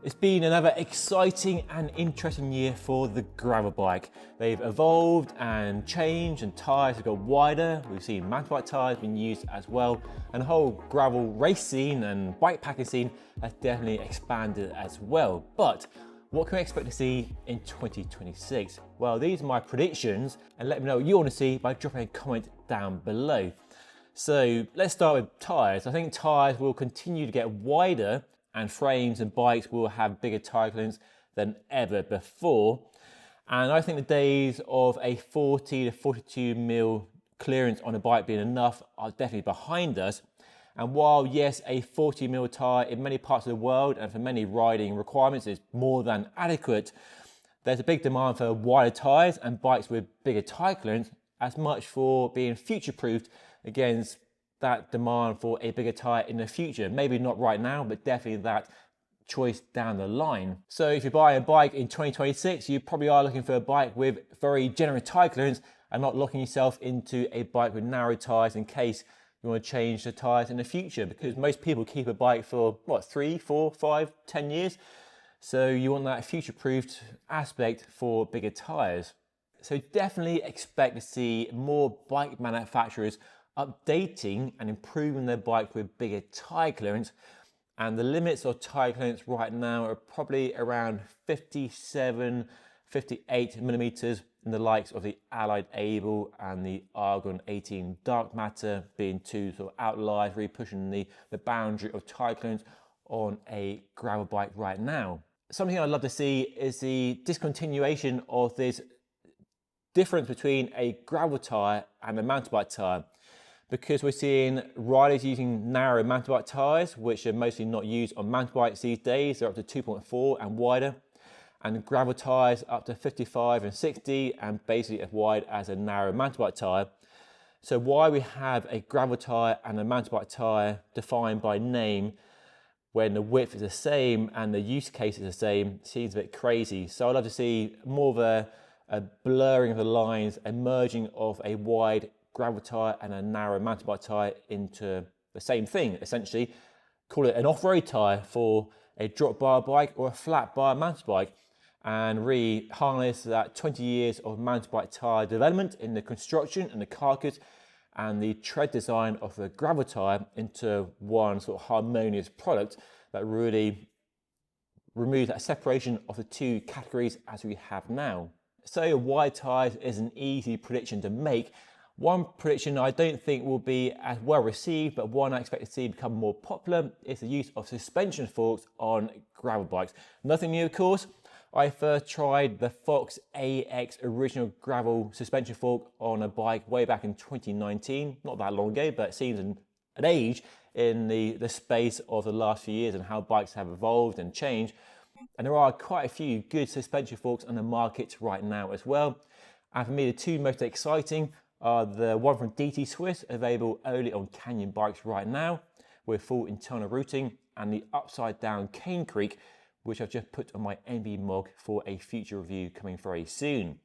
It's been another exciting and interesting year for the gravel bike. They've evolved and changed, and tyres have got wider. We've seen mountain bike tyres being used as well, and the whole gravel race scene and bike packing scene has definitely expanded as well. But what can we expect to see in 2026? Well, these are my predictions, and let me know what you want to see by dropping a comment down below. So let's start with tyres. I think tyres will continue to get wider, and frames and bikes will have bigger tyre clearance than ever before. And I think the days of a 40 to 42 mil clearance on a bike being enough are definitely behind us. And while yes, a 40 mil tyre in many parts of the world and for many riding requirements is more than adequate, there's a big demand for wider tyres and bikes with bigger tyre clearance, as much for being future-proofed against that demand for a bigger tyre in the future. Maybe not right now, but definitely that choice down the line. So if you buy a bike in 2026, you probably are looking for a bike with very generous tyre clearance and not locking yourself into a bike with narrow tyres in case you want to change the tyres in the future, because most people keep a bike for what, 3, 4, 5, 10 years. So you want that future-proofed aspect for bigger tyres. So definitely expect to see more bike manufacturers updating and improving their bike with bigger tyre clearance. And the limits of tyre clearance right now are probably around 57, 58 millimeters in the likes of the Allied Able and the Argon 18 Dark Matter, being two sort of outliers, really pushing the boundary of tyre clearance on a gravel bike right now. Something I'd love to see is the discontinuation of this difference between a gravel tyre and a mountain bike tyre, because we're seeing riders using narrow mountain bike tyres, which are mostly not used on mountain bikes these days. They're up to 2.4 and wider, and gravel tyres up to 55 and 60 and basically as wide as a narrow mountain bike tyre. So why we have a gravel tyre and a mountain bike tyre defined by name when the width is the same and the use case is the same seems a bit crazy. So I'd love to see more of a blurring of the lines, a merging of a wide gravel tyre and a narrow mountain bike tyre into the same thing, essentially. Call it an off-road tyre for a drop bar bike or a flat bar mountain bike, and really harness that 20 years of mountain bike tyre development in the construction and the carcass and the tread design of the gravel tyre into one sort of harmonious product that really removes that separation of the two categories as we have now. So wide tyres is an easy prediction to make. One prediction I don't think will be as well received, but one I expect to see become more popular, is the use of suspension forks on gravel bikes. Nothing new, of course. I first tried the Fox AX original gravel suspension fork on a bike way back in 2019. Not that long ago, but it seems an age in the space of the last few years and how bikes have evolved and changed. And there are quite a few good suspension forks on the market right now as well. And for me, the two most exciting are the one from DT Swiss, available only on Canyon bikes right now with full internal routing, and the upside down Cane Creek, which I've just put on my MB Mog for a future review coming very soon.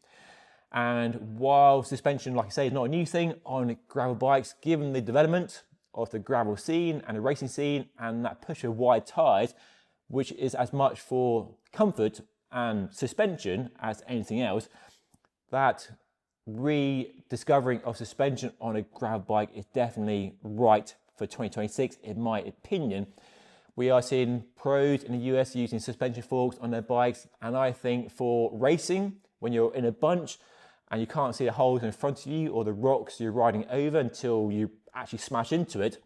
And while suspension, like I say, is not a new thing on gravel bikes, given the development of the gravel scene and the racing scene and that push of wide tyres, which is as much for comfort and suspension as anything else, that rediscovering of suspension on a gravel bike is definitely right for 2026, in my opinion. We are seeing pros in the US using suspension forks on their bikes, and I think for racing, when you're in a bunch and you can't see the holes in front of you or the rocks you're riding over until you actually smash into it,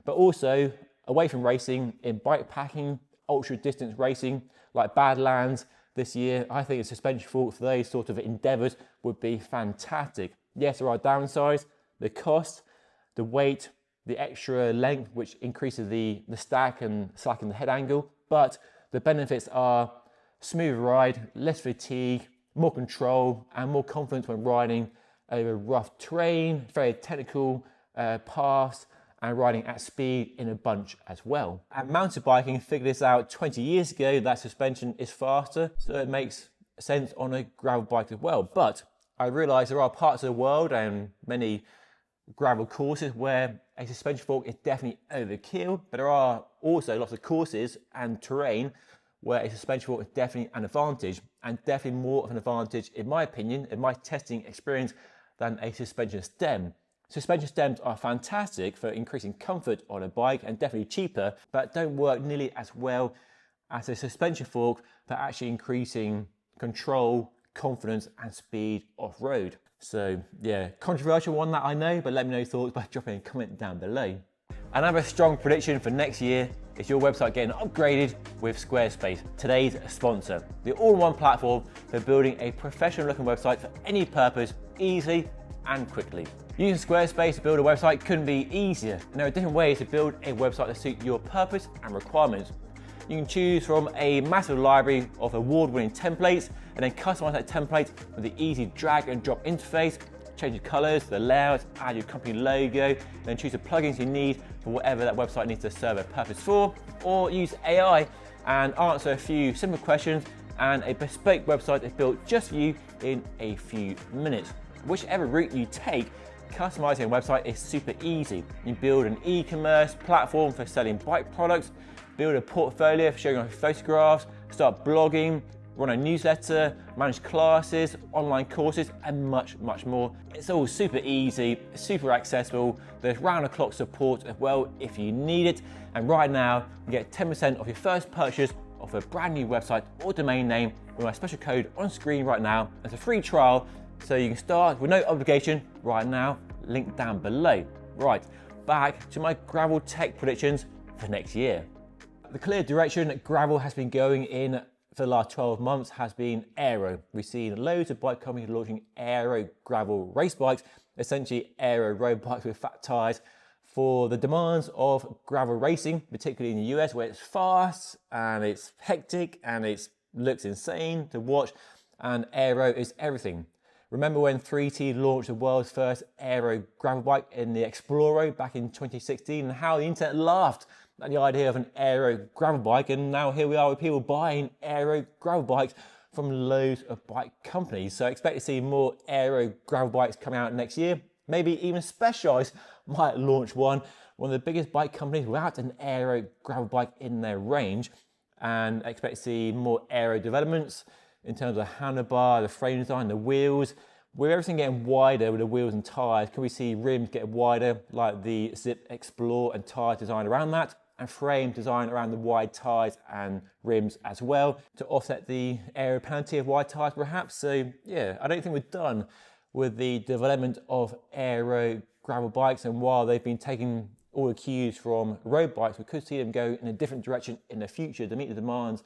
but also away from racing, in bike packing, ultra distance racing like Badlands this year, I think a suspension fork for those sort of endeavours would be fantastic. Yes, there are downsides: the cost, the weight, the extra length, which increases the stack and slacken the head angle, but the benefits are smoother ride, less fatigue, more control, and more confidence when riding over rough terrain, very technical paths, and riding at speed in a bunch as well. And mountain biking figured this out 20 years ago, that suspension is faster, so it makes sense on a gravel bike as well. But I realise there are parts of the world and many gravel courses where a suspension fork is definitely overkill, but there are also lots of courses and terrain where a suspension fork is definitely an advantage, and definitely more of an advantage, in my opinion, in my testing experience, than a suspension stem. Suspension stems are fantastic for increasing comfort on a bike and definitely cheaper, but don't work nearly as well as a suspension fork for actually increasing control, confidence and speed off-road. So yeah, controversial one that I know, but let me know your thoughts by dropping a comment down below. Another strong prediction for next year is your website getting upgraded with Squarespace, today's sponsor. The all-in-one platform for building a professional looking website for any purpose, easily and quickly. Using Squarespace to build a website couldn't be easier, and there are different ways to build a website to suit your purpose and requirements. You can choose from a massive library of award-winning templates and then customize that template with the easy drag and drop interface, change the colors, the layout, add your company logo, and then choose the plugins you need for whatever that website needs to serve a purpose for, or use AI and answer a few simple questions, and a bespoke website is built just for you in a few minutes. Whichever route you take, customizing a website is super easy. You build an e-commerce platform for selling bike products, build a portfolio for showing off photographs, start blogging, run a newsletter, manage classes, online courses, and much, much more. It's all super easy, super accessible. There's round-the-clock support as well if you need it. And right now, you get 10% off your first purchase of a brand new website or domain name with my special code on screen right now. It's a free trial, so you can start with no obligation right now, link down below. Right, back to my gravel tech predictions for next year. The clear direction that gravel has been going in for the last 12 months has been aero. We've seen loads of bike companies launching aero gravel race bikes, essentially aero road bikes with fat tires for the demands of gravel racing, particularly in the US where it's fast and it's hectic and it looks insane to watch, and aero is everything. Remember when 3T launched the world's first aero gravel bike in the Explorer back in 2016 and how the internet laughed at the idea of an aero gravel bike, and now here we are with people buying aero gravel bikes from loads of bike companies. So I expect to see more aero gravel bikes coming out next year. Maybe even Specialized might launch one of the biggest bike companies without an aero gravel bike in their range, and I expect to see more aero developments in terms of handlebar, the frame design, the wheels. With everything getting wider with the wheels and tyres, can we see rims get wider like the Zip Explore and tyres designed around that, and frame designed around the wide tyres and rims as well to offset the aero penalty of wide tyres perhaps. So yeah, I don't think we're done with the development of aero gravel bikes, and while they've been taking all the cues from road bikes, we could see them go in a different direction in the future to meet the demands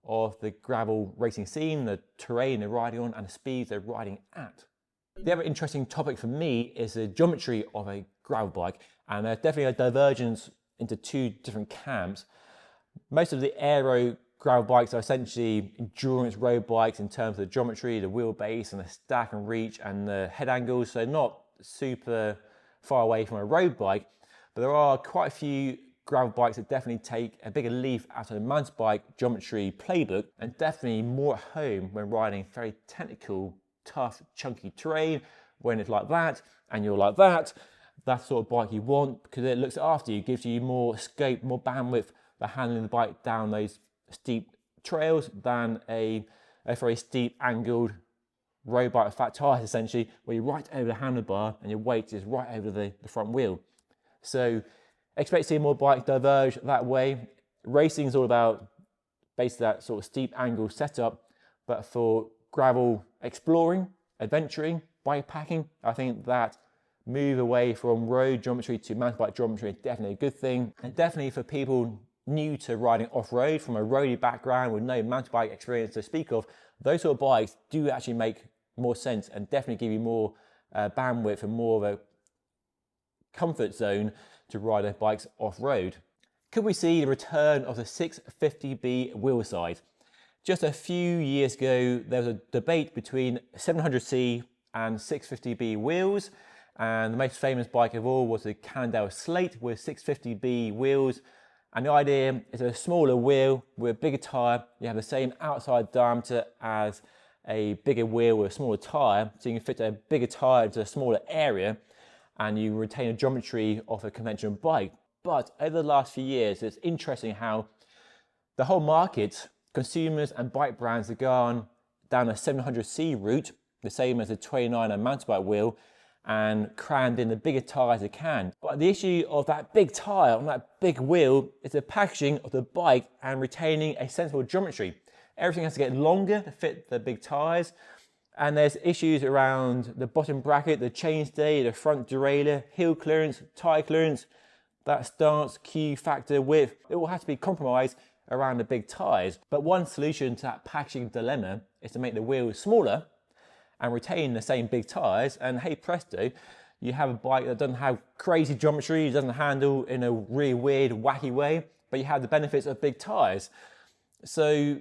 of the gravel racing scene, the terrain they're riding on and the speeds they're riding at. The other interesting topic for me is the geometry of a gravel bike, and there's definitely a divergence into two different camps. Most of the aero gravel bikes are essentially endurance road bikes in terms of the geometry, the wheelbase and the stack and reach and the head angles, so not super far away from a road bike, but there are quite a few gravel bikes that definitely take a bigger leaf out of the mountain bike geometry playbook, and definitely more at home when riding very technical, tough, chunky terrain. When it's like that and you're like that, that's the sort of bike you want because it looks after you, gives you more scope, more bandwidth for handling the bike down those steep trails than a very steep angled road bike with fat tires, essentially, where you're right over the handlebar and your weight is right over the front wheel. So expect to see more bikes diverge that way. Racing is all about basically that sort of steep angle setup, but for gravel exploring, adventuring, bikepacking, I think that move away from road geometry to mountain bike geometry is definitely a good thing. And definitely for people new to riding off-road from a roadie background with no mountain bike experience to speak of, those sort of bikes do actually make more sense and definitely give you more bandwidth and more of a comfort zone to ride their bikes off-road. Could we see the return of the 650B wheel size? Just a few years ago, there was a debate between 700C and 650B wheels, and the most famous bike of all was the Cannondale Slate with 650B wheels. And the idea is a smaller wheel with a bigger tyre. You have the same outside diameter as a bigger wheel with a smaller tyre, so you can fit a bigger tyre into a smaller area, and you retain a geometry of a conventional bike. But over the last few years, it's interesting how the whole market consumers and bike brands have gone down a 700C route, the same as a 29er mountain bike wheel, and crammed in the bigger tyres they can. But the issue of that big tyre on that big wheel is the packaging of the bike and retaining a sensible geometry. Everything has to get longer to fit the big tyres, and there's issues around the bottom bracket, the chainstay, the front derailleur, heel clearance, tyre clearance, that stance, Q factor, width. It all has to be compromised around the big tyres. But one solution to that packaging dilemma is to make the wheels smaller and retain the same big tyres, and hey presto, you have a bike that doesn't have crazy geometry, doesn't handle in a really weird, wacky way, but you have the benefits of big tyres. So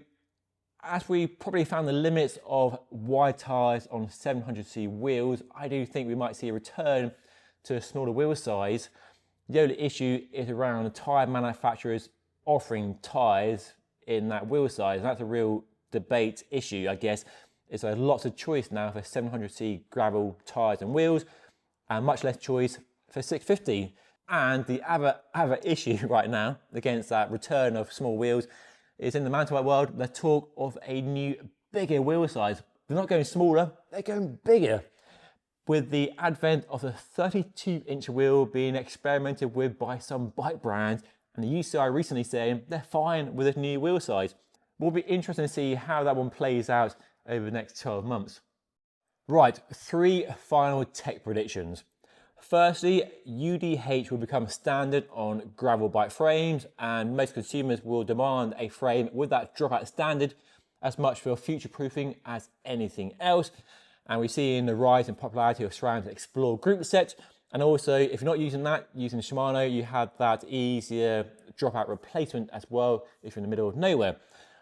as we probably found the limits of wide tyres on 700C wheels, I do think we might see a return to a smaller wheel size. The only issue is around the tyre manufacturers offering tyres in that wheel size. That's a real debate issue, I guess. Is there lots of choice now for 700C gravel tyres and wheels, and much less choice for 650. And the other issue right now against that return of small wheels is in the mountain bike world, the talk of a new bigger wheel size. They're not going smaller, they're going bigger. With the advent of the 32-inch wheel being experimented with by some bike brands, and the UCI recently saying they're fine with this new wheel size. Will be interesting to see how that one plays out over the next 12 months. Right, 3 final tech predictions. Firstly, UDH will become standard on gravel bike frames, and most consumers will demand a frame with that dropout standard as much for future-proofing as anything else. And we see in the rise in popularity of SRAM's Explore group set. And also, if you're not using that, using Shimano, you have that easier dropout replacement as well if you're in the middle of nowhere.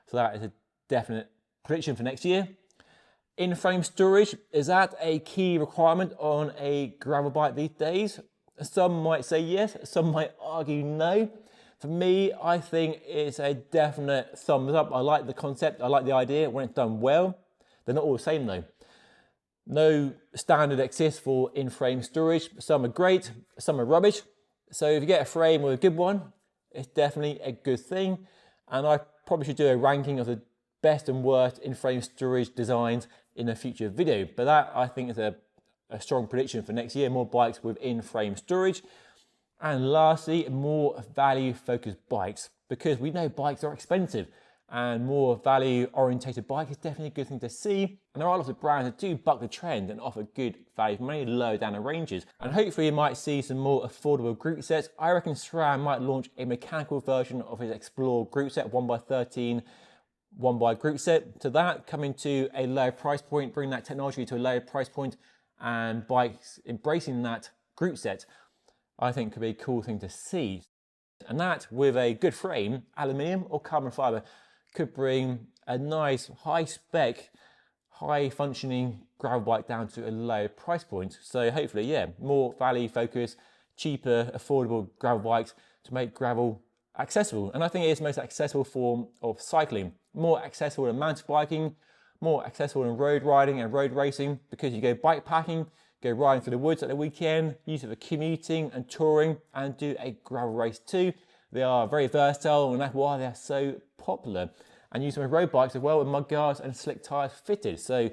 So that is a definite prediction for next year. In-frame storage, is that a key requirement on a gravel bike these days? Some might say yes, some might argue no. For me, I think it's a definite thumbs up. I like the concept, I like the idea when it's done well. They're not all the same though. No standard exists for in-frame storage. Some are great, some are rubbish. So if you get a frame with a good one, it's definitely a good thing. And I probably should do a ranking of the best and worst in-frame storage designs in a future video. But that, I think, is a strong prediction for next year, more bikes with in-frame storage. And lastly, more value-focused bikes, because we know bikes are expensive, and more value-orientated bike is definitely a good thing to see. And there are lots of brands that do buck the trend and offer good value for money low down the ranges. And hopefully you might see some more affordable group sets. I reckon SRAM might launch a mechanical version of his Explore group set, 1x13, 1x group set. To that, coming to a lower price point, bring that technology to a lower price point, and bikes embracing that group set, I think could be a cool thing to see. And that, with a good frame, aluminium or carbon fiber, could bring a nice high-spec, high-functioning gravel bike down to a low price point. So hopefully, yeah, more value-focused, cheaper, affordable gravel bikes to make gravel accessible. And I think it is the most accessible form of cycling. More accessible than mountain biking, more accessible than road riding and road racing, because you go bike packing, go riding through the woods at the weekend, use it for commuting and touring, and do a gravel race too. They are very versatile, and that's why they're so popular. And use them as road bikes as well, with mud guards and slick tyres fitted. So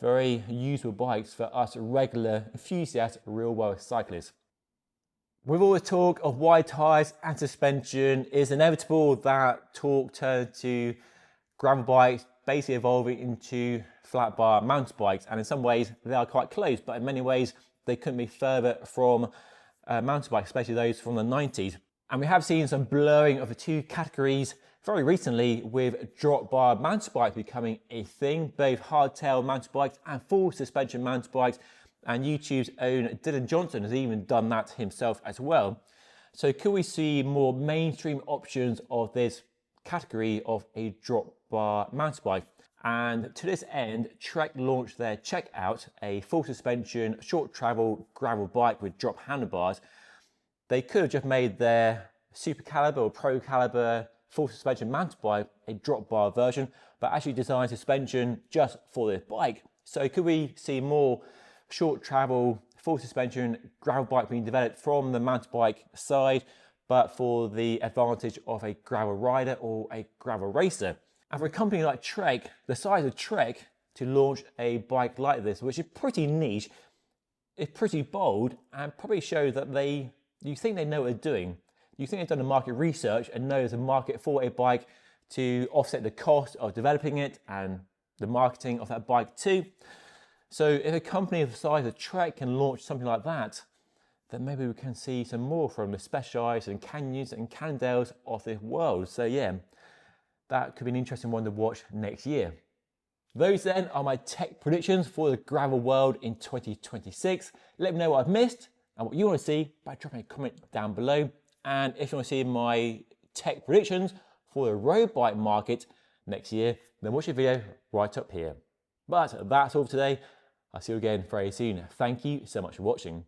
very useful bikes for us regular enthusiast real world cyclists. With all the talk of wide tyres and suspension, it's inevitable that talk turned to gravel bikes basically evolving into flat bar mountain bikes. And in some ways they are quite close, but in many ways they couldn't be further from mountain bikes, especially those from the 90s. And we have seen some blurring of the two categories very recently, with drop bar mountain bikes becoming a thing, both hardtail mountain bikes and full suspension mountain bikes. And YouTube's own Dylan Johnson has even done that himself as well. So could we see more mainstream options of this category of a drop bar mountain bike? And to this end, Trek launched their Checkout, a full suspension, short travel gravel bike with drop handlebars. They could have just made their Super Caliber or Pro Caliber full suspension mountain bike a drop bar version, but actually designed suspension just for this bike. So could we see more short travel, full suspension gravel bike being developed from the mountain bike side, but for the advantage of a gravel rider or a gravel racer? And for a company like Trek, the size of Trek, to launch a bike like this, which is pretty niche, it's pretty bold, and probably shows that you think they know what they're doing. You think they've done the market research and know there's a market for a bike to offset the cost of developing it and the marketing of that bike too. So if a company of the size of Trek can launch something like that, then maybe we can see some more from the Specialized and Canyons and Cannondales of this world. So yeah, that could be an interesting one to watch next year. Those then are my tech predictions for the gravel world in 2026. Let me know what I've missed and what you want to see by dropping a comment down below. And if you want to see my tech predictions for the road bike market next year, then watch the video right up here. But that's all for today. I'll see you again very soon. Thank you so much for watching.